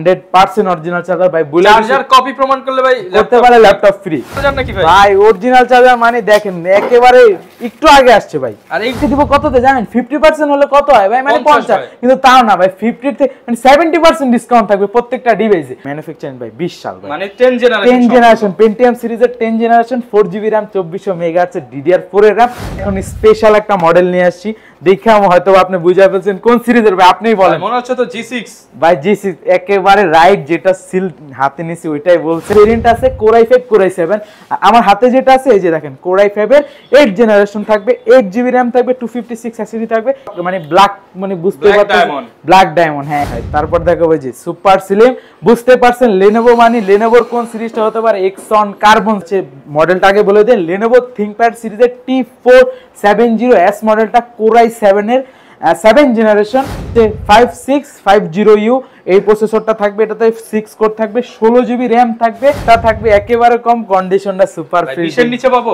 100% original charger ভাই। Charger copy প্রমাণ করলে ভাই করতে পারে ল্যাপটপ ফ্রি। চার্জার নাকি ভাই? ভাই অরিজিনাল চার্জার মানে দেখেন একেবারে একটু আগে আসছে ভাই। আর এইটা দিব কততে জানেন? 50% হলে কত হয় ভাই? মানে 50, কিন্তু তাও না ভাই, 50 থেকে মানে 70% ডিসকাউন্ট থাকবে প্রত্যেকটা ডিভাইসে। ম্যানুফ্যাকচারিং ভাই 20 সাল ভাই, মানে 10 জেনারেশন পেন্টিয়াম সিরিজের 10 generation 4GB RAM 2400 megahertz DDR4 এর RAM। এখন স্পেশাল একটা মডেল নিয়ে আসছি, দেখে হয়তো আপনি বুঝে ফেলছেন কোন সিরিজের ভাই, আপনিই বলেন। মনে হচ্ছে তো G6 ভাই, G6 একেবারে রাইট, যেটা সিল হাতে নিছি ওইটাই বলছে। ভেরিয়েন্ট আছে Core i5 Core i7, আমার হাতে যেটা আছে এই যে দেখেন Core i5 এর 8 জেনারেশন থাকবে, 8GB RAM থাকবে, 256 SSD থাকবে, মানে ব্ল্যাক, মানে বুঝতে পারছেন ব্ল্যাক ডায়মন্ড। হ্যাঁ ভাই, তারপর দেখো ভাই যে সুপার স্লিম, বুঝতে পারছেন Lenovo মানে Lenovoর কোন সিরিজটা হতে পারে? Exon Carbon মডেলটা আগে বলে দেন। Lenovo ThinkPad সিরিজের T470S মডেলটা Core i7 এর 7 জেনারেশন 5650U এই প্রসেসরটা থাকবে। এটাতে 6 কোর থাকবে, 16GB RAM থাকবে, তা থাকবে একেবারে কম, কন্ডিশনটা সুপার ফ্রি। 20 এর নিচে পাবো?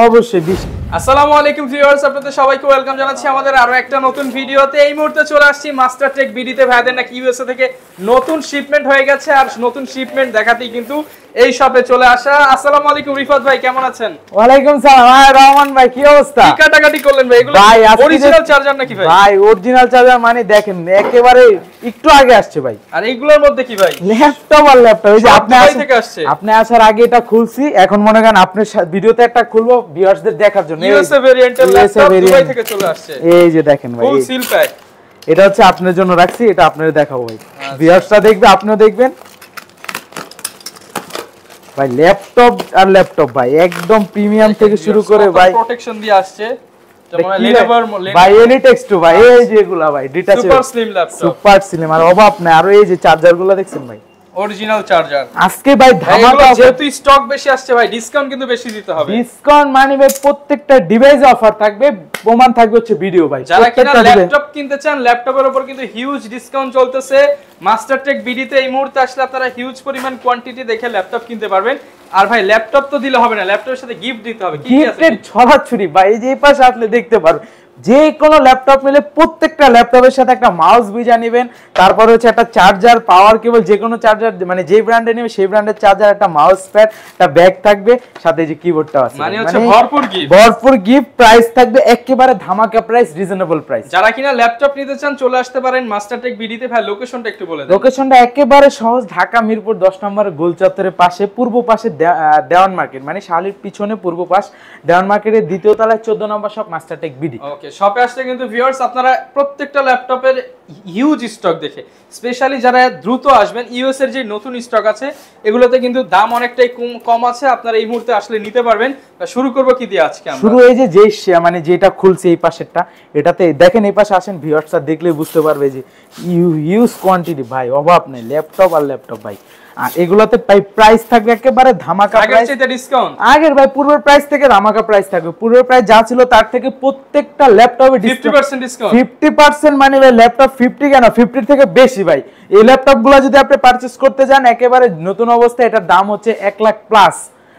অবশ্যই 20। আসসালামু আলাইকুম ভিউয়ার্স, আপনাদের সবাইকে ওয়েলকাম জানাচ্ছি আমাদের আরো একটা নতুন ভিডিওতে। এই মুহূর্তে চলে আসছি মাস্টারটেক বিডিতে। ভাইদের নাকি ইউএসএ থেকে নতুন শিপমেন্ট হয়ে গেছে, আর নতুন শিপমেন্ট দেখাতেই কিন্তু এই শপে চলে আসা। আসসালামু আলাইকুম রিফাত ভাই, কেমন আছেন? ওয়ালাইকুম সালাম। হাই রহমান ভাই, কি অবস্থা? কি কাটাকাটি করলেন ভাই? এগুলো অরিজিনাল চার্জার নাকি ভাই? ভাই অরিজিনাল চার্জার মানে দেখেন একেবারে একটু আগে আসছে ভাই। আর এইগুলোর মধ্যে কি ভাই? ল্যাপটপ আর ল্যাপটপ। এই যে আপনি আসার আগে এটা খুলছি, এখন মনে করেন আপনার ভিডিওতে একটা খুলবো ভিউয়ার্সদের দেখার জন্য। ইউএসএ ভেরিয়েন্টের ল্যাপটপ দুবাই থেকে চলে আসছে। এই যে দেখেন ভাই, ফুল সিল প্যাক। এটা হচ্ছে আপনার জন্য রাখছি, এটা আপনাদের দেখাবো ভাই। ভিউয়ার্সরা দেখবে, আপনিও দেখবেন ভাই। ল্যাপটপ আর ল্যাপটপ ভাই একদম প্রিমিয়াম থেকে শুরু করে ভাই প্রোটেকশন দিয়ে আসছে। যেমন Lenovoর ভাই Elitex ভাই, এই যে এগুলা ভাই detachable super slim laptop, super slim, আর অভাব নাই। আর এই যে চার্জারগুলো দেখছেন ভাই, অরিজিনাল চার্জার। আজকে ভাই ধামাকা, যেহেতু স্টক বেশি আসছে ভাই, ডিসকাউন্ট কিন্তু বেশি দিতে হবে। ডিসকাউন্ট মানে ভাই প্রত্যেকটা ডিভাইসে অফার থাকবে, প্রমাণ থাকবে হচ্ছে ভিডিও ভাই। যারা কিনা ল্যাপটপ কিনতে চান, ল্যাপটপের উপর কিন্তু হিউজ ডিসকাউন্ট চলতেছে। মাস্টারটেক বিডিতে এই মুহূর্তে আসলে আপনারা হিউজ পরিমাণ কোয়ান্টিটি দেখে ল্যাপটপ কিনতে পারবেন। আর ভাই ল্যাপটপ তো দিলে হবে না, ল্যাপটপের সাথে গিফট দিতে হবে। কি কি আছে? গিফটের ছড়াছড়ি ভাই, এই যে এই পাশে আসলে দেখতে পারবেন। যে কোনো ল্যাপটপ নিলে প্রত্যেকটা ল্যাপটপের সাথে একটা মাউস বুঝা নেবেন, তারপর হচ্ছে একটা চার্জার, পাওয়ার কেবল, যে কোনো চার্জার মানে যে ব্র্যান্ডে নেবে সেই ব্র্যান্ডের চার্জার, একটা মাউস প্যাড, একটা ব্যাগ থাকবে, সাথে যে কিবোর্ডটা আছে, মানে হচ্ছে ভরপুর গিফট। ভরপুর গিফট, প্রাইস থাকবে একেবারে ধামাকা প্রাইস, রিজনেবল প্রাইস। যারা কিনা ল্যাপটপ নিতে চান চলে আসতে পারেন মাস্টারটেক বিডিতে। ভাই লোকেশনটা একটু বলে দেন। লোকেশনটা একেবারে সহজ, ঢাকা মিরপুর 10 নম্বর গোল চত্বরের পাশে, পূর্ব পাশে দেওয়ান মার্কেট, মানে শালির পিছনে পূর্ব পাশ, দেওয়ান মার্কেটের দ্বিতীয় তলায় 14 নম্বর শপ মাস্টারটেক বিডি। ওকে, শপে আসলে কিন্তু ভিউয়ার্স আপনারা প্রত্যেকটা ল্যাপটপের হিউজ স্টক দেখে, স্পেশালি যারা দ্রুত আসবেন, ইউএস এর যে নতুন স্টক আছে এগুলোতে কিন্তু দাম অনেকটাই কম আছে, আপনারা এই মুহূর্তে আসলে নিতে পারবেন। শুরু করব কি দিয়ে আজকে আমরা? শুরু এই যে মানে যেটা খুলছে এই পাশেরটা, এটাতে দেখেন, এই পাশে আসেন ভিউয়ার্সরা দেখলে বুঝতে পারবে যে হিউজ কোয়ান্টিটি ভাই, অভাব নেই ল্যাপটপ আর ল্যাপটপ ভাই। আর এগুলাতে প্রাইস থাকবে একেবারে ধামাকা প্রাইস। ডিসকাউন্ট আগের ভাই পূর্বের প্রাইস থেকে ধামাকা প্রাইস থাকবে। পূর্বের প্রাইস যা ছিল তার থেকে প্রত্যেকটা ল্যাপটপে 50% ডিসকাউন্ট। 50% মানে ভাই ল্যাপটপ 50 কেন, 50 থেকে বেশি ভাই। এই ল্যাপটপগুলো যদি আপনি পারচেজ করতে যান একেবারে নতুন অবস্থায়, এটার দাম হচ্ছে 1 লাখ প্লাস,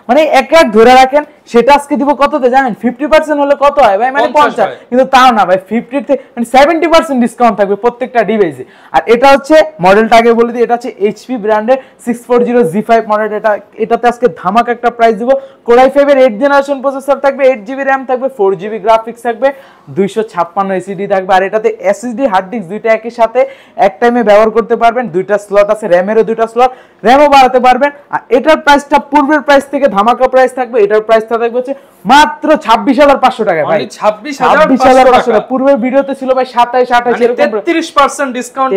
মানে 1 লাখ ধরে রাখেন। সেটা আজকে দিব কততে জানেন? 50% হলে কত হয় ভাই? মানে 50, কিন্তু তাও না ভাই, 50 থেকে মানে 70% ডিসকাউন্ট থাকবে প্রত্যেকটা ডিভাইসে। আর এটা হচ্ছে মডেলটা আগে বলে দিই, এটা হচ্ছে এইচপি ব্র্যান্ডের 640G5 মডেল। এটাতে আজকে ধামাকা একটা প্রাইস দিব। Core i5 এর 8 জেনারেশন প্রসেসর থাকবে, 8GB RAM থাকবে, 4GB গ্রাফিক্স থাকবে, 256 SSD থাকবে। আর এটাতে SSD হার্ড ডিস্ক দুইটা একই সাথে এক টাইমে ব্যবহার করতে পারবেন, দুইটা স্লট আছে, র্যামেরও দুইটা স্লট, র্যামও বাড়াতে পারবেন। আর এটার প্রাইসটা পূর্বের প্রাইস থেকে ধামাকা প্রাইস থাকবে। এটার প্রাইস থাকবে হচ্ছে মাত্র 26,500 টাকা ভাই। 26,500 টাকা। পূর্বের ভিডিওতে ছিল ভাই 27, 28 এরকম 33% ডিসকাউন্ট,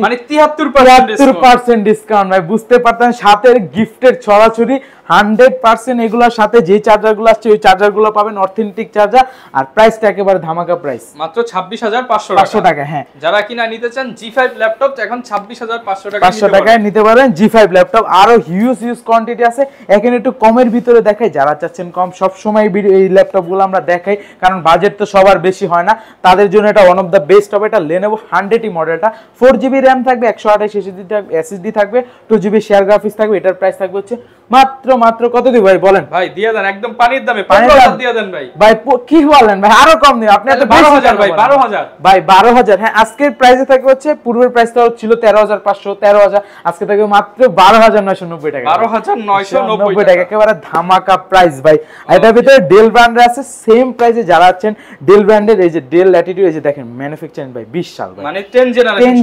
মানে 73% ডিসকাউন্ট ভাই। বুঝতে পারতেন, সাথে গিফটের ছড়াছড়ি 100%। এগুলোর সাথে যে চার্জারগুলো আসছে ওই চার্জারগুলো পাবেন, অথেন্টিক চার্জার। আর প্রাইসটা একেবারে ধামাকা প্রাইস, মাত্র 26,500 টাকা। হ্যাঁ, যারা কিনা নিতে চান G5 ল্যাপটপ এখন 26,500 টাকায় নিতে পারেন G5 ল্যাপটপ। আরো হিউজ কোয়ান্টিটি আছে, এখানে একটু কমের ভিতরে দেখাই। যারা চাচ্ছেন কম, সব সময় এই ল্যাপটপগুলো আমরা দেখাই, কারণ বাজেট তো সবার বেশি হয় না, তাদের জন্য এটা ওয়ান অফ দ্য বেস্ট হবে। এটা Lenovo 100 মডেলটা, 4GB RAM থাকবে, 128 SSD থাকবে, 2GB শেয়ার গ্রাফিক্স থাকবে। এটার প্রাইস থাকবে হচ্ছে মাত্র মাত্র কত দিব ভাই বলেন? ভাই দিয়ে দেন একদম পানির দামে 15000 দিয়ে দেন ভাই। ভাই কি বলেন ভাই, আরো কম দিন আপনি। এত 12000 ভাই, 12000 ভাই 12000। হ্যাঁ আজকের প্রাইসে থাকবে হচ্ছে, পূর্বের প্রাইসটা ছিল 13500 13000, আজকে থাকবে মাত্র 12990 টাকা। 12990 টাকা, একেবারে ধামাকা প্রাইস ভাই। এটার ভিতরে ডেল ব্র্যান্ডের আছে সেম প্রাইসে। যারা আছেন ডেল ব্র্যান্ডের, এই যে ডেল ল্যাটিটিউড, এই যে দেখেন ম্যানুফ্যাকচারিং ভাই 20 সাল ভাই, মানে 10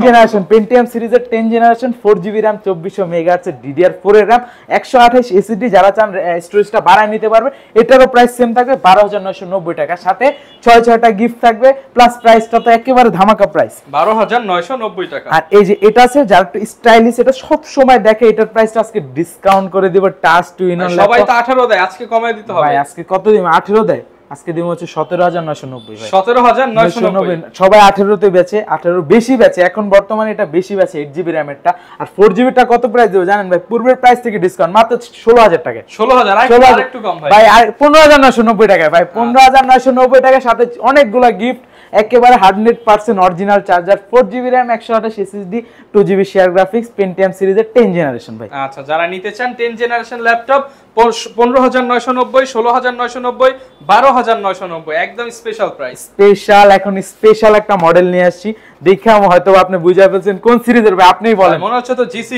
জেনারেশন পেন্টিয়াম সিরিজের 10 generation 4GB RAM 2400 megahertz DDR4 এর RAM 128 SSD। যারা চান স্টোরেজটা বাড়ায় নিতে পারবে। এটারও প্রাইস সেম থাকবে 12990 টাকা, সাথে 6টা গিফট থাকবে, প্লাস প্রাইসটা তো একেবারে ধামাকা প্রাইস 12990 টাকা। আর এই যে এটা আছে যারা একটু স্টাইলিশ, এটা সব সময় দেখে, এটার প্রাইসটা আজকে ডিসকাউন্ট করে দিব। টাচ টু ইন অন, সবাই তো 18 দেয়, আজকে কমায় দিতে হবে ভাই। আজকে কত দিন? 18 দেয়, আজকে দিব হচ্ছে 17990 ভাই। 17990 সবাই 18 তে বেচে, 18 বেশি বেচে এখন বর্তমানে, এটা বেশি বেচে 8GB RAM এরটা। আর 4GB টা কত প্রাইস দেব জানেন ভাই? পূর্বের প্রাইস থেকে ডিসকাউন্ট মাত্র 16000 টাকা। 16000 আর একটু কম ভাই। ভাই আর 15990 টাকা ভাই, 15990 টাকা, সাথে অনেকগুলা গিফট, একেবারে 100% original charger, 4GB RAM 128 SSD 2GB share graphics, Pentium সিরিজের 10 জেনারেশন ভাই। আচ্ছা যারা নিতে চান 10 জেনারেশন ল্যাপটপ 15990, 16990, 12990, একদম স্পেশাল প্রাইস। স্পেশাল, এখন স্পেশাল একটা মডেল নিয়ে আসছি, দেখে হয়তো আপনি বুঝে ফেলছেন কোন সিরিজের ভাই, আপনিই বলেন। মনে হচ্ছে তো G6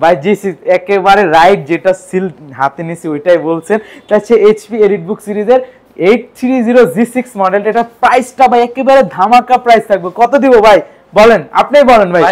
ভাই, G6 একেবারে রাইট, যেটা সিল হাতে নিছি ওইটাই বলছেন। এটা হচ্ছে HP এডিটবুক সিরিজের 830 G6 মডেল। এটা প্রাইসটা ভাই একেবারে ধামাকা প্রাইস থাকবে। কত দিব ভাই বলেন? আপনিই বলেন ভাই।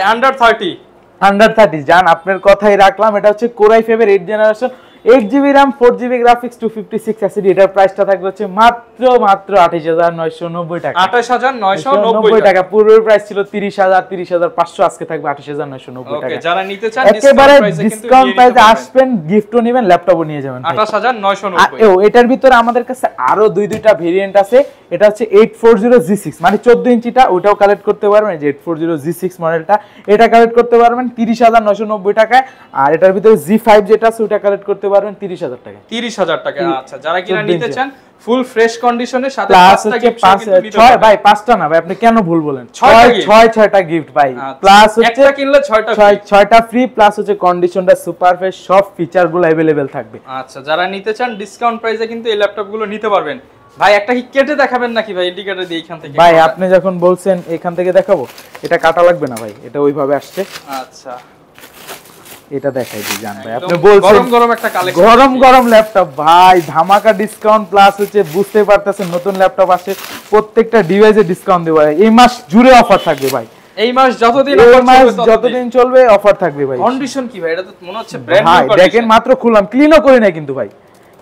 আন্ডার 30 জান, আপনার কথাই রাখলাম। এটা হচ্ছে Core i5 এর 8 generation, 8GB RAM 4GB graphics 256 SSD। এটার প্রাইসটা থাকবে হচ্ছে মাত্র 28990 টাকা। 28990 টাকা। পূর্বের প্রাইস ছিল 30000 30500, আজকে থাকবে 28990 টাকা। ওকে যারা নিতে চান একেবারে ডিসকাউন্ট প্রাইসে আসবেন, গিফটও নেবেন, ল্যাপটপও নিয়ে যাবেন 28990। এটার ভিতরে আমাদের কাছে আরো দুইটা ভেরিয়েন্ট আছে। এটা হচ্ছে 840 G6, মানে 14 ইঞ্চিটা, ওটাও কালেক্ট করতে পারবেন। যে 840 G6 মডেলটা, এটা কালেক্ট করতে পারবেন 30990 টাকায়। আর এটার ভিতরে G5 যেটা আছে ওটা কালেক্ট করতে পারবেন 30000 টাকা। 30000 টাকা। আচ্ছা যারা কিনা নিতে চান ফুল ফ্রেশ কন্ডিশনের সাথে প্লাস পাঁচটা হচ্ছে গিফট কিন্তু দিতে 6 ভাই, 5টা না ভাই, আপনি কেন ভুল বলেন? 6টা গিফট ভাই, প্লাস হচ্ছে একটা কিনলে 6টা ফ্রি, প্লাস হচ্ছে কন্ডিশনটা সুপার ফ্রেশ, সব ফিচারগুলো अवेलेबल থাকবে। আচ্ছা যারা নিতে চান ডিসকাউন্ট প্রাইসে কিন্তু এই ল্যাপটপগুলো নিতে পারবেন। ভাই একটা কি কেটে দেখাবেন নাকি ভাই? ইন্ডিকেটর দিয়ে এখান থেকে ভাই আপনি যখন বলছেন এখান থেকে দেখাবো, এটা কাটা লাগবে না ভাই, এটা ওইভাবে আসছে। আচ্ছা এটা দেখাই দিই জান ভাই, আপনি বলছেন গরম গরম একটা কালেকশন, গরম গরম ল্যাপটপ ভাই, ধামাকা ডিসকাউন্ট, প্লাস হচ্ছে বুঝতে পারতেছেন নতুন ল্যাপটপ আসে, প্রত্যেকটা ডিভাইসে ডিসকাউন্ট দেব ভাই। এই মাস জুড়ে অফার থাকবে ভাই, এই মাস যতদিন চলবে অফার থাকবে ভাই। কন্ডিশন কি ভাই? এটা তো মনে হচ্ছে ব্র্যান্ড নিউ কন্ডিশন। দেখেন মাত্র খুললাম, ক্লিনও করি না কিন্তু ভাই,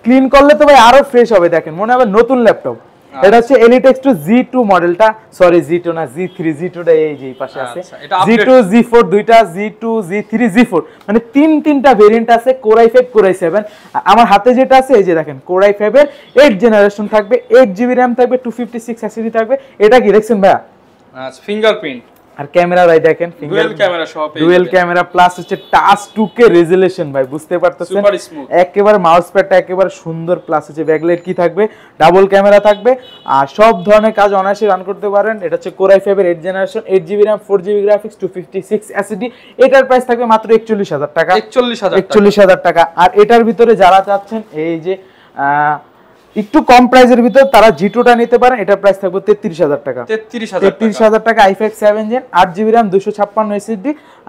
ক্লিন করলে তো ভাই আরো ফ্রেশ হবে, দেখেন মনে হবে নতুন ল্যাপটপ। এটা হচ্ছে Elitex G2 মডেলটা, সরি G2 না G3, G2টা এই যে পাশে আছে, G2 G4 দুইটা, G2 G3 G4, মানে তিনটা ভেরিয়েন্ট আছে, Core i5 Core i7। আমার হাতে যেটা আছে এই যে দেখেন Core i5 এর 8 জেনারেশন থাকবে, 8GB RAM থাকবে, 256 SSD থাকবে। এটা কি দেখছেন ভাইয়া? আচ্ছা ফিঙ্গারপ্রিন্ট আর ক্যামেরা ভাই দেখেন, ডুয়াল ক্যামেরা সহ পেয়ে ডুয়াল ক্যামেরা, প্লাস হচ্ছে টাচ 2K রেজোলিউশন ভাই, বুঝতে পারতেছেন সুপার স্মুথ, একেবারে মাউস প্যাডটা একেবারে সুন্দর, প্লাস হচ্ছে ব্যাকলাইট কি থাকবে, ডাবল ক্যামেরা থাকবে, আর সব ধরনের কাজ অনায়াসে রান করতে পারেন। এটা হচ্ছে Core i5 এর 8 generation, 8GB RAM 4GB graphics 256 SSD। এটার প্রাইস থাকবে মাত্র 41000 টাকা, 41000 টাকা। আর এটার ভিতরে যারা চাচ্ছেন এই যে একটু কম প্রাইসের ভিতর, তারা G2টা নিতে পারেন, এটার প্রাইস থাকবে 33000 টাকা, 33000 টাকা। i5 7 gen 8GB RAM 256 SSD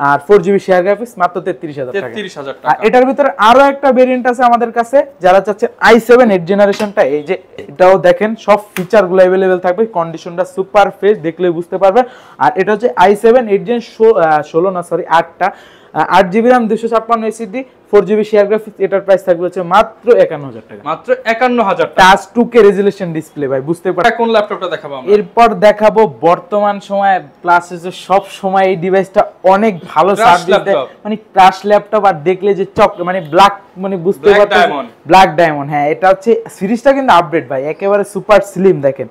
আর 4GB শেয়ার গ্রাফিক্স, মাত্র 33000 টাকা। আর এটার ভিতরে আরো একটা ভেরিয়েন্ট আছে আমাদের কাছে, যারা চাচ্ছেন i7 8 জেনারেশনটা, এই যে এটাও দেখেন সব ফিচারগুলো अवेलेबल থাকবে, কন্ডিশনটা সুপার ফ্রেশ, দেখলেই বুঝতে পারবেন। আর এটা হচ্ছে i7 8 জেন 16 না সরি 8টা, 8GB RAM 256 SSD 4GB share graphics. এটার প্রাইস থাকবে হচ্ছে মাত্র 51000 টাকা, মাত্র 51000 টাকা। টাচ 2K রেজোলিউশন ডিসপ্লে ভাই, বুঝতে পারছেন। কোন ল্যাপটপটা দেখাবো আমরা? এরপর দেখাবো বর্তমান সময়ে প্লাস হচ্ছে সব সময় এই ডিভাইসটা অনেক ভালো সার্ভিস দেয়, মানে ক্রাশ ল্যাপটপ। আর দেখলে যে চক মানে ব্ল্যাক, মানে বুঝতে পারছেন ব্ল্যাক ডায়মন্ড। হ্যাঁ এটা হচ্ছে সিরিজটা কিন্তু আপডেট ভাই, একেবারে সুপার স্লিম, দেখেন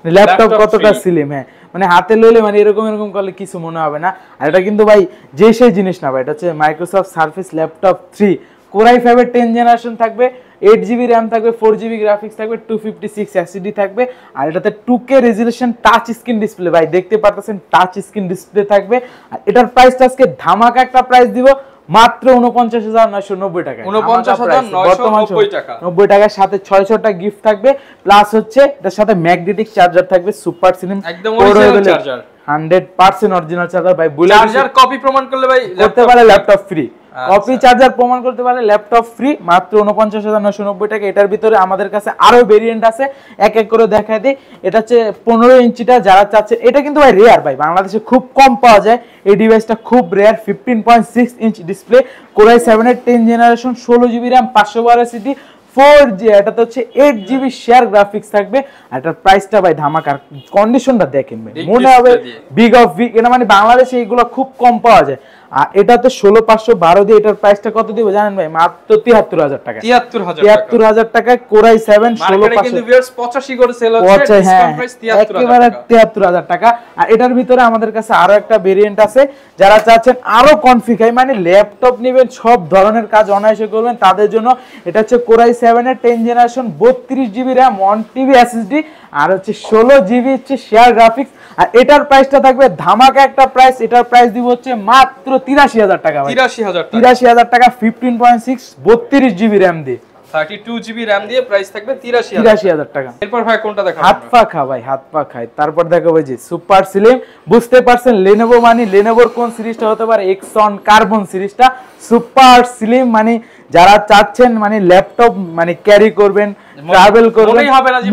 ল্যাপটপ কতটা স্লিম। হ্যাঁ মানে হাতে লইলে মানে এরকম করলে কিছু মনে হবে না। আর এটা কিন্তু ভাই যে সেই জিনিস না ভাই, এটা হচ্ছে Microsoft surface laptop 3, Core i5 এর 10 জেনারেশন থাকবে, 8GB RAM থাকবে, 4GB গ্রাফিক্স থাকবে, 256 SSD থাকবে। আর এটাতে 2K resolution touch screen display ভাই, দেখতে পারতেছেন টাচ স্ক্রিন ডিসপ্লে থাকবে। আর এটার প্রাইসটা আজকে ধামাকা একটা প্রাইস দিব মাত্র 49,990 টাকা। 49,990 টাকা। 90 টাকার সাথে 600টা গিফট থাকবে, প্লাস হচ্ছে এটার সাথে ম্যাগনেটিক চার্জার থাকবে, সুপার স্লিম একদম অরিজিনাল চার্জার, 100% অরিজিনাল চার্জার ভাই। চার্জার কপি প্রমাণ করলে ভাই করতে পারে ল্যাপটপ ফ্রি, কপি চার্জার প্রমাণ করতে পারে ল্যাপটপ ফ্রি, মাত্র 49,990 টাকা। এটার ভিতরে আমাদের কাছে আরো ভেরিয়েন্ট আছে, এক এক করে দেখাই দিই। এটা হচ্ছে 15 ইঞ্চিটা, যারা চাচ্ছে এটা কিন্তু ভাই রেয়ার ভাই, বাংলাদেশে খুব কম পাওয়া যায় এই ডিভাইসটা, খুব rare. 15.6 inch display, Core i7 এর 10 generation, 16GB RAM, 512 SSD, 4G, এটাতে হচ্ছে 8GB শেয়ার গ্রাফিক্স থাকবে। আর এটার প্রাইসটা ভাই ধামাকার, কন্ডিশনটা দেখেন ভাই, মনে হবে বিগ অফ বিগ। এটা মানে বাংলাদেশে এইগুলো খুব কম পাওয়া যায়। আর এটাতে 16512 দিয়ে এটার প্রাইসটা কত দিব জানেন ভাই? মাত্র 73,000 টাকা। 73,000 টাকায় Core i7 16500 কিন্তু ভিউয়ার্স 85 করে সেল হচ্ছে, ডিসকাউন্ট প্রাইস 73,000 টাকা। আর এটার ভিতরে আমাদের কাছে আরো একটা ভেরিয়েন্ট আছে, যারা চাচ্ছেন আরো কনফিগার মানে ল্যাপটপ নেবেন, সব ধরনের কাজ অনায়াসে করবেন, তাদের জন্য এটা হচ্ছে Core i7 এর 10 generation, 32GB RAM, 1TB SSD, আর হচ্ছে 16GB হচ্ছে শেয়ার গ্রাফিক্স। আর এটার প্রাইসটা থাকবে ধামাকা একটা প্রাইস, এটার প্রাইস দিব হচ্ছে মাত্র 83,000 টাকা ভাই। 83,000 টাকা, 15.6 32GB RAM দিয়ে, 32GB RAM দিয়ে প্রাইস থাকবে 83,000 টাকা। এরপর ভাই কোনটা দেখাবো? হাত পা খা ভাই, হাত পা খাই। তারপর দেখাবো যে সুপার স্লিম, বুঝতে পারছেন Lenovo মানে Lenovoর কোন সিরিজটা হতে পারে? Exon কার্বন সিরিজটা সুপার স্লিম, মানে যারা চাচ্ছেন মানে ল্যাপটপ মানে ক্যারি করবেন, ট্রাভেল করবেন,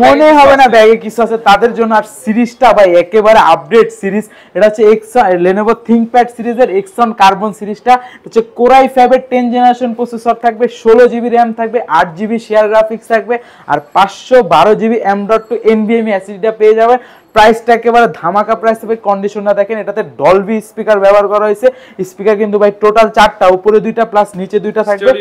মনে হবে না ব্যাগে কিছু আছে, তাদের জন্য। আর সিরিজটা ভাই একেবারে আপডেট সিরিজ, এটা হচ্ছে Lenovo ThinkPad সিরিজের Exon কার্বন সিরিজটা, হচ্ছে Core i5 এর 10 জেনারেশন প্রসেসর থাকবে, 16GB RAM থাকবে, 8GB শেয়ার গ্রাফিক্স থাকবে, আর 512GB M.2 NVMe SSD পেয়ে যাবে। প্রাইসটা একেবারে ধামাকা প্রাইস হবে। কন্ডিশনটা দেখেন, এটাতে ডলবি স্পিকার ব্যবহার করা হয়েছে, স্পিকার কিন্তু ভাই টোটাল 4টা, উপরে 2টা প্লাস নিচে 2টা থাকবে।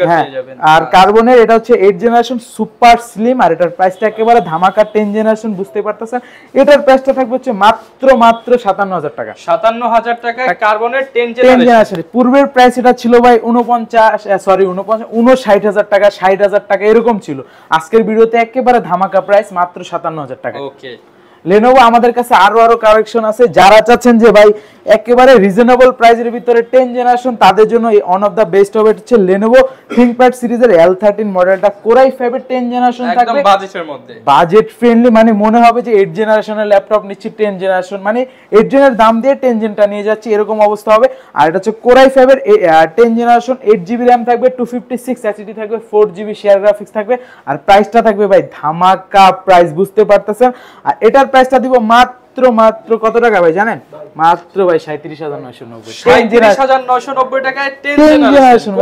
হ্যাঁ, আর কার্বনের এটা হচ্ছে 8 জেনারেশন সুপার স্লিম, আর এটার প্রাইসটা একেবারে ধামাকা 10 জেনারেশন, বুঝতে পারতেছেন। এটার প্রাইসটা থাকবে হচ্ছে মাত্র 57,000 টাকা। 57,000 টাকায় কার্বনের 10 জেনারেশন। পূর্বের প্রাইস এটা ছিল ভাই 59,000 টাকা, 60,000 টাকা এরকম ছিল। আজকের ভিডিওতে একেবারে ধামাকা প্রাইস মাত্র 57,000 টাকা। ওকে, Lenovo আমাদের কাছে আরো কালেকশন আছে, যারা চাচ্ছেন যে ভাই একেবারে রিজনেবল প্রাইসের ভিতরে 10 জেনারেশন, তাদের জন্য ওয়ান অফ দা বেস্ট হবে হচ্ছে Lenovo ThinkPad সিরিজের L13 মডেলটা, Core i5 এর 10 জেনারেশন থাকবে, একদম বাজেটের মধ্যে, বাজেট ফ্রেন্ডলি, মানে মনে হবে যে 8 জেনারেশনের ল্যাপটপ নিচ্ছি, 10 জেনারেশন মানে 8 জেনের দাম দিয়ে 10 জেনটা নিয়ে যাচ্ছি, এরকম অবস্থা হবে। আর এটা হচ্ছে Core i5 এর 10 জেনারেশন, 8GB RAM থাকবে, 256 SSD থাকবে, 4GB শেয়ার গ্রাফিক্স থাকবে। আর প্রাইসটা থাকবে ভাই ধামাকা প্রাইস, বুঝতে পারতেছেন। আর এটার প্রাইসটা দিব মাত্র কত টাকা ভাই জানেন? মাত্র ভাই 37,990। 37,990 টাকায় 10 জেনারেশন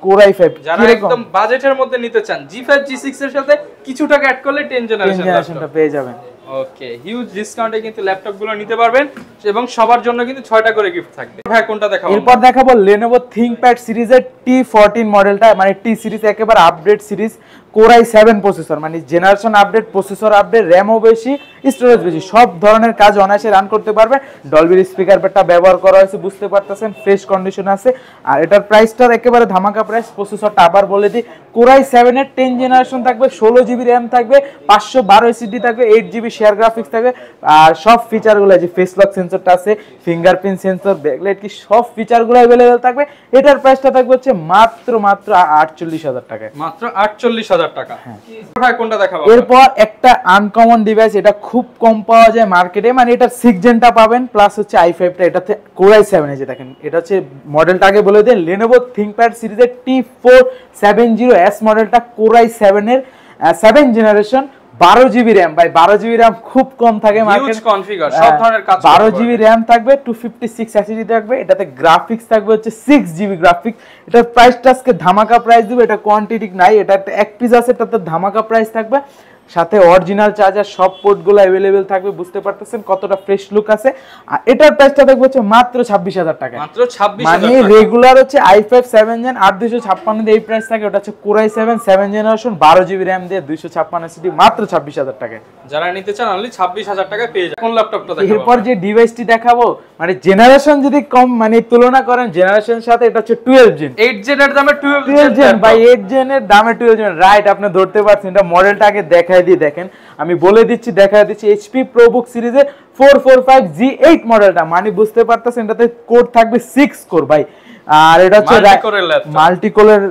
Core i5। যারা একদম বাজেটের মধ্যে নিতে চান, G5 G6 এর সাথে কিছু টাকা অ্যাড করলে 10 জেনারেশনটা পেয়ে যাবেন। ওকে, হিউজ ডিসকাউন্টে কিন্তু ল্যাপটপগুলো নিতে পারবেন, এবং সবার জন্য কিন্তু 6টা করে গিফট থাকবে। ভাই কোনটা দেখাবো? এরপর দেখাবো Lenovo ThinkPad সিরিজের T14 মডেলটা, মানে T সিরিজ একেবারে update series, Core i7 processor, মানে জেনারেশন আপডেট, প্রসেসর আপডেট, র‍্যামও বেশি, স্টোরেজ বেশি, সব ধরনের কাজ অনায়াসে রান করতে পারবে। ডলবির স্পিকারটা ব্যবহার করা হয়েছে, বুঝতে পারতেছেন, ফ্রেশ কন্ডিশন আছে। আর এটার প্রাইসটা একেবারে ধামাকা প্রাইস। প্রসেসরটা আবার বলে দিই, Core i7 এর 10 জেনারেশন থাকবে, 16GB RAM থাকবে, 512 SSD থাকবে, 8GB শেয়ার গ্রাফিক্স থাকবে। আর সব ফিচারগুলো, যে ফেস লক সেন্সরটা আছে, ফিঙ্গারপ্রিন্ট সেন্সর, ব্যাকলাইট, কি সব ফিচারগুলো अवेलेबल থাকবে। এটার প্রাইসটা থাকবে হচ্ছে মাত্র 48,000 টাকা, মাত্র 48,000 টাকা। ভাই কোনটা দেখাবো? এরপর একটা আনকমন ডিভাইস, এটা খুব কম পাওয়া যায় মার্কেটে, মানে এটা 6 জেনটা পাবেন, প্লাস হচ্ছে i5টা, এটাতে Core i7 এই যে দেখেন, এটা হচ্ছে মডেলটা আগে বলে দেন, Lenovo ThinkPad সিরিজের T470S মডেলটা, Core i7 এর 7 জেনারেশন, 12GB RAM ভাই, 12GB RAM খুব কম থাকে মার্কেটে, হিউজ কনফিগার, সব ধরনের কাজ, 12GB RAM থাকবে, 256 SSD থাকবে, এটাতে গ্রাফিক্স থাকবে হচ্ছে 6GB গ্রাফিক্স। এটার প্রাইসটা আজকে ধামাকা প্রাইস দিব, এটা কোয়ান্টিটি নাই, এটা একটা এক পিস আছে, এটাতে ধামাকা প্রাইস থাকবে, সাথে অরিজিনাল চার্জার, সব পোর্টগুলো अवेलेबल থাকবে, বুঝতে পারতেছেন কতটা ফ্রেশ লুক আছে। আর এটার প্রাইসটা থাকবে হচ্ছে মাত্র 26,000 টাকা, মাত্র 26,000 মানে রেগুলার হচ্ছে i5 7 জেন 8256 দিয়ে এই প্রাইস থাকে, ওটা হচ্ছে Core i7 7 generation, 12GB RAM দিয়ে 256 SSD, মাত্র 26,000 টাকা। যারা নিতে চান অনলি 26,000 টাকায় পেয়ে যাবেন। কোন ল্যাপটপটা দেখাবো? এরপর যে ডিভাইসটি দেখাবো, মানে জেনারেশন যদি কম মানে তুলনা করেন জেনারেশনের সাথে, এটা হচ্ছে 12 জেন, 8 জেনের দামে 12 জেন ভাই, 8 জেনের দামে 12 জেন, রাইট, আপনি ধরতে পারছেন। এটা মডেলটা আগে দেখাই দিই, দেখেন আমি বলে দিচ্ছি, দেখাই দিচ্ছি, HP ProBook সিরিজের 445G8 মডেলটা, মানে বুঝতে পারতেছেন এটাতে কোর থাকবে 6 কোর ভাই, আর এটা হচ্ছে মাল্টি কোরের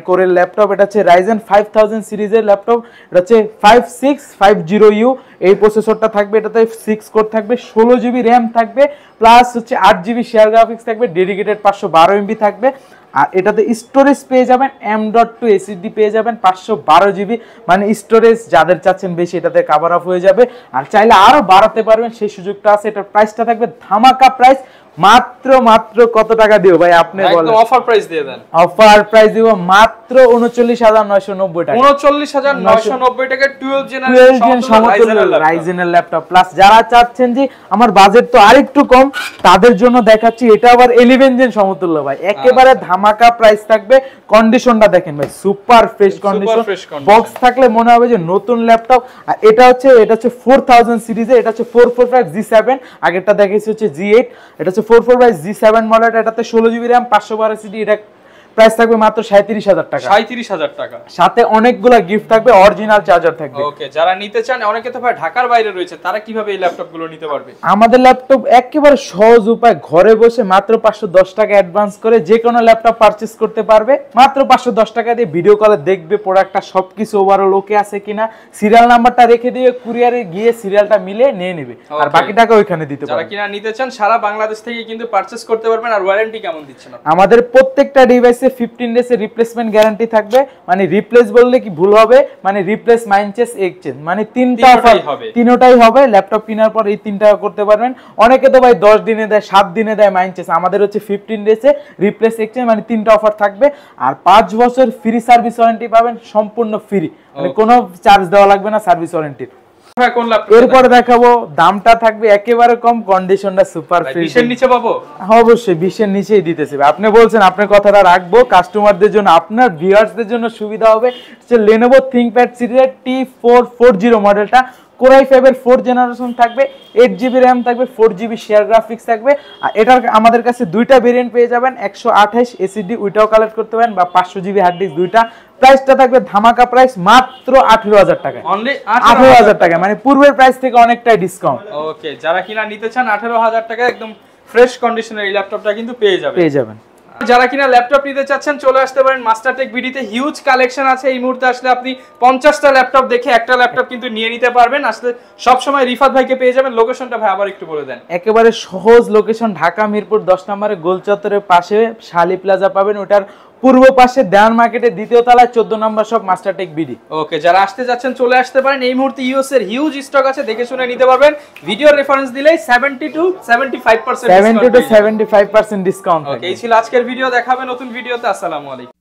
কোরের ল্যাপটপ। এটা হচ্ছে Ryzen 5000 সিরিজের ল্যাপটপ। এটা হচ্ছে 5650U এই প্রসেসরটা থাকবে। এটাতে 6 কোর থাকবে, 16GB RAM থাকবে, প্লাস হচ্ছে 8GB শেয়ার গ্রাফিক্স থাকবে, ডেডিকেটেড 512MB থাকবে। আর এটাতে স্টোরেজ পেয়ে যাবেন M.2 SSD পেয়ে যাবেন 512GB, মানে স্টোরেজ যাদের চাচ্ছেন বেশি এটাতে কভার আপ হয়ে যাবে। আর চাইলে আরো বাড়াতে পারবেন, সেই সুযোগটা আছে। এটার প্রাইসটা থাকবে ধামাকা প্রাইস, মাত্র কত টাকা দিও ভাই আপনি বলেন? একদম অফার প্রাইস দিয়ে দেন। অফার প্রাইস দিব মাত্র 39990 টাকা। 39990 টাকা 12 জেনারেশন সমতুল্য Ryzen এর ল্যাপটপ। প্লাস যারা চাচ্ছেন যে আমার বাজেট তো আরেকটু কম, তাদের জন্য দেখাচ্ছি এটা আবার 11 জেন সমতুল্য ভাই, একেবারে ধামাকা প্রাইস থাকবে। কন্ডিশনটা দেখেন ভাই, সুপার ফ্রেশ কন্ডিশন, বক্স থাকলে মনে হবে যে নতুন ল্যাপটপ। আর এটা হচ্ছে 4000 সিরিজে, এটা হচ্ছে 445G7, আগেরটা দেখাইছি হচ্ছে G8, এটা হচ্ছে 445G7 মডেল। এটাতে 16GB RAM 512CD। এটা প্রাইস থাকবে মাত্র 37000 টাকা। 37000 টাকা, সাথে অনেকগুলা গিফট থাকবে, অরিজিনাল চার্জার থাকবে। ওকে, যারা নিতে চান, অনেকে তো ভাই ঢাকার বাইরে রয়েছে, তারা কিভাবে এই ল্যাপটপগুলো নিতে পারবে? আমাদের ল্যাপটপ একেবারে সহজ উপায়, ঘরে বসে মাত্র 510 টাকা অ্যাডভান্স করে যে কোনো ল্যাপটপ পারচেজ করতে পারবে। মাত্র 510 টাকা দিয়ে ভিডিও কলে দেখবে প্রোডাক্টটা সবকিছু ওভারঅল ওকে আছে কিনা, সিরিয়াল নাম্বারটা রেখে দিয়ে কুরিয়ারে গিয়ে সিরিয়ালটা মিলে নিয়ে নেবে, আর বাকি টাকা ওইখানে দিতে পারবে। যারা কিনা নিতে চান সারা বাংলাদেশ থেকে কিন্তু পারচেজ করতে পারবেন। আর ওয়ারেন্টি কেমন দিচ্ছেন আপনারা? আমাদের প্রত্যেকটা ডিভাইসে 15 ডেজ এর রিপ্লেসমেন্ট গ্যারান্টি থাকবে। মানে রিপ্লেস বললে কি ভুল হবে, মানে রিপ্লেস মাইনচেস এক্সচেঞ্জ, মানে তিনটা অফার, তিনটাই হবে। ল্যাপটপ কেনার পর এই তিনটা করতে পারবেন। অনেকে তো ভাই 10 দিনে দেয়, 7 দিনে দেয় মাইনচেস, আমাদের হচ্ছে 15 ডেজে রিপ্লেস এক্সচেঞ্জ, মানে তিনটা অফার থাকবে। আর 5 বছর ফ্রি সার্ভিস ওয়ারেন্টি পাবেন, সম্পূর্ণ ফ্রি, মানে কোনো চার্জ দেওয়া লাগবে না সার্ভিস ওয়ারেন্টির। এরপর দেখাবো, দামটা থাকবে একেবারে কম, কন্ডিশনটা সুপার ফ্রেশ। 20 এর নিচে পাবো? অবশ্যই 20 এর নিচেই দিতেছে। আপনি বলছেন, আপনার কথাটা রাখবো, কাস্টমারদের জন্য, আপনার ভিউয়ার্সদের জন্য সুবিধা হবে। Lenovo ThinkPad সিরিজের T440 মডেলটা, Core i5 এর 4th জেনারেশন থাকবে, 8GB RAM থাকবে, 4GB শেয়ার গ্রাফিক্স থাকবে। আর এটার আমাদের কাছে দুইটা ভেরিয়েন্ট পেয়ে যাবেন, 128 SSD ওইটাও কালেক্ট করতে পারেন, বা 500GB হার্ড ডিস্ক দুইটা। প্রাইসটা থাকবে ধামাকা প্রাইস, মাত্র 18000 টাকা। অনলি 18000 টাকা, মানে পূর্বের প্রাইস থেকে অনেকটাই ডিসকাউন্ট। ওকে, যারা কিনা নিতে চান 18000 টাকা একদম ফ্রেশ কন্ডিশনের এই ল্যাপটপটা কিন্তু পেয়ে যাবেন। যারা কিনা ল্যাপটপ নিতে চাচ্ছেন চলে আসতে পারেন মাস্টারটেক বিডিতে। হিউজ কালেকশন আছে, এই মুহূর্তে আসলে আপনি 50টা ল্যাপটপ দেখে একটা ল্যাপটপ কিন্তু নিয়ে নিতে পারবেন। আসলে সব সময় রিফাত ভাইকে পেয়ে যাবেন। লোকেশনটা ভাই আবার একটু বলে দেন। একেবারে সহজ লোকেশন, ঢাকা মিরপুর 10 নম্বরে গোল চত্বরের পাশে শালি প্লাজা পাবেন, ওটার পূর্ব পাশে দেওয়ান মার্কেটে 2য় তলায় 14 নম্বর শপ মাস্টারটেক বিডি। ওকে, যারা আসতে যাচ্ছেন চলে আসতে পারেন। এই মুহূর্তে ইউএস এর হিউজ স্টক আছে, দেখে শুনে নিতে পারবেন। ভিডিও রেফারেন্স দিলেই 70 to 75% ডিসকাউন্ট। ওকে, এই ছিল আজকের ভিডিও। দেখাবে নতুন ভিডিওতে। আসসালামু আলাইকুম।